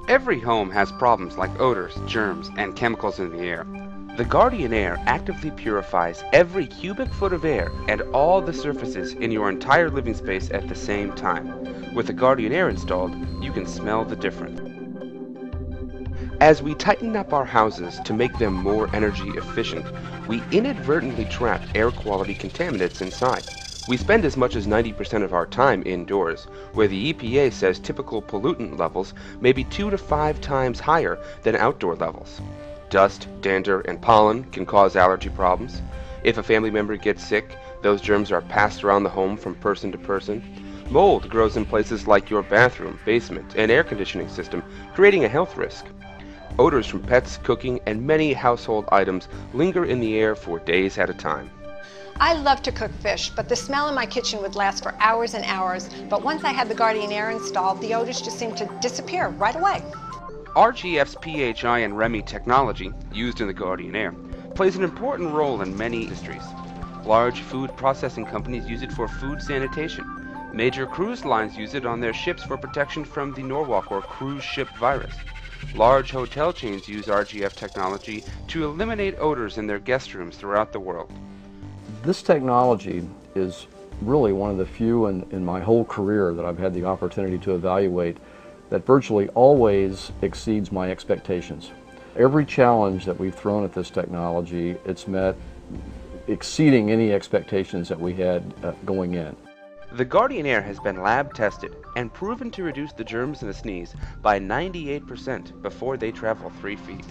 Every home has problems like odors, germs, and chemicals in the air. The Guardian Air actively purifies every cubic foot of air and all the surfaces in your entire living space at the same time. With the Guardian Air installed, you can smell the difference. As we tighten up our houses to make them more energy efficient, we inadvertently trap air quality contaminants inside. We spend as much as 90% of our time indoors, where the EPA says typical pollutant levels may be 2 to 5 times higher than outdoor levels. Dust, dander, and pollen can cause allergy problems. If a family member gets sick, those germs are passed around the home from person to person. Mold grows in places like your bathroom, basement, and air conditioning system, creating a health risk. Odors from pets, cooking, and many household items linger in the air for days at a time. I love to cook fish, but the smell in my kitchen would last for hours and hours. But once I had the Guardian Air installed, the odors just seemed to disappear right away. RGF's PHI and REMI technology, used in the Guardian Air, plays an important role in many industries. Large food processing companies use it for food sanitation. Major cruise lines use it on their ships for protection from the Norwalk or cruise ship virus. Large hotel chains use RGF technology to eliminate odors in their guest rooms throughout the world. This technology is really one of the few in my whole career that I've had the opportunity to evaluate that virtually always exceeds my expectations. Every challenge that we've thrown at this technology, it's met exceeding any expectations that we had going in. The Guardian Air has been lab tested and proven to reduce the germs in the sneeze by 98% before they travel 3 feet.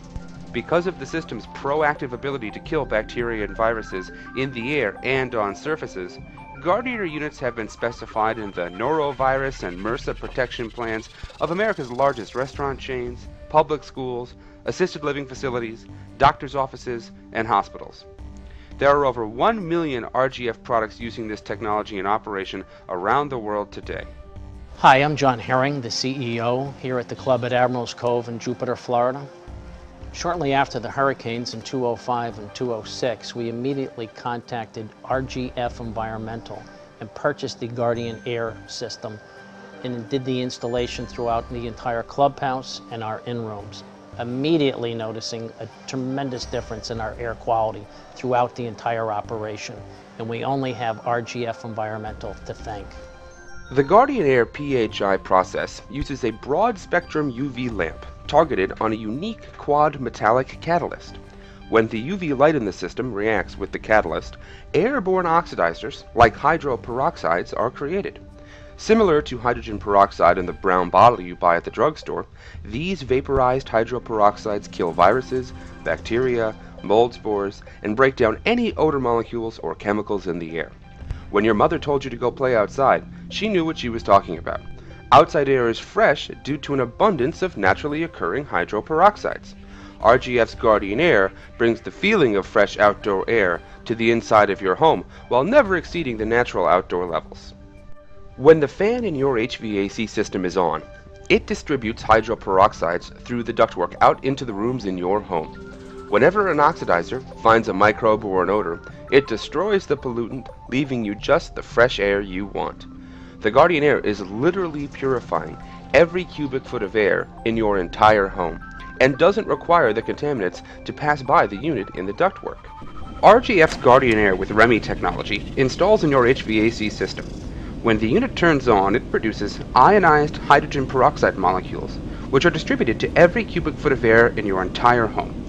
Because of the system's proactive ability to kill bacteria and viruses in the air and on surfaces, Guardian Air units have been specified in the norovirus and MRSA protection plans of America's largest restaurant chains, public schools, assisted living facilities, doctors' offices, and hospitals. There are over 1 million RGF products using this technology in operation around the world today. Hi, I'm John Herring, the CEO here at the club at Admirals Cove in Jupiter, Florida. Shortly after the hurricanes in 2005 and 2006, we immediately contacted RGF Environmental and purchased the Guardian Air system and did the installation throughout the entire clubhouse and our in-rooms, immediately noticing a tremendous difference in our air quality throughout the entire operation. And we only have RGF Environmental to thank. The Guardian Air PHI process uses a broad-spectrum UV lamp targeted on a unique quad metallic catalyst. When the UV light in the system reacts with the catalyst, airborne oxidizers, like hydroperoxides, are created. Similar to hydrogen peroxide in the brown bottle you buy at the drugstore, these vaporized hydroperoxides kill viruses, bacteria, mold spores, and break down any odor molecules or chemicals in the air. When your mother told you to go play outside, she knew what she was talking about. Outside air is fresh due to an abundance of naturally occurring hydroperoxides. RGF's Guardian Air brings the feeling of fresh outdoor air to the inside of your home while never exceeding the natural outdoor levels. When the fan in your HVAC system is on, it distributes hydroperoxides through the ductwork out into the rooms in your home. Whenever an oxidizer finds a microbe or an odor, it destroys the pollutant, leaving you just the fresh air you want. The Guardian Air is literally purifying every cubic foot of air in your entire home and doesn't require the contaminants to pass by the unit in the ductwork. RGF's Guardian Air with REMI technology installs in your HVAC system. When the unit turns on, it produces ionized hydrogen peroxide molecules, which are distributed to every cubic foot of air in your entire home.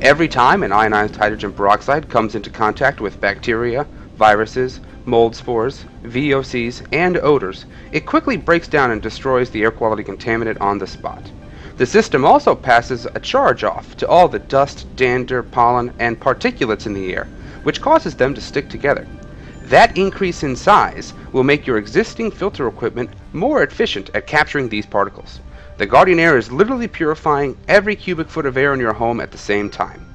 Every time an ionized hydrogen peroxide comes into contact with bacteria, viruses, mold spores, VOCs, and odors, it quickly breaks down and destroys the air quality contaminant on the spot. The system also passes a charge off to all the dust, dander, pollen, and particulates in the air, which causes them to stick together. That increase in size will make your existing filter equipment more efficient at capturing these particles. The Guardian Air is literally purifying every cubic foot of air in your home at the same time.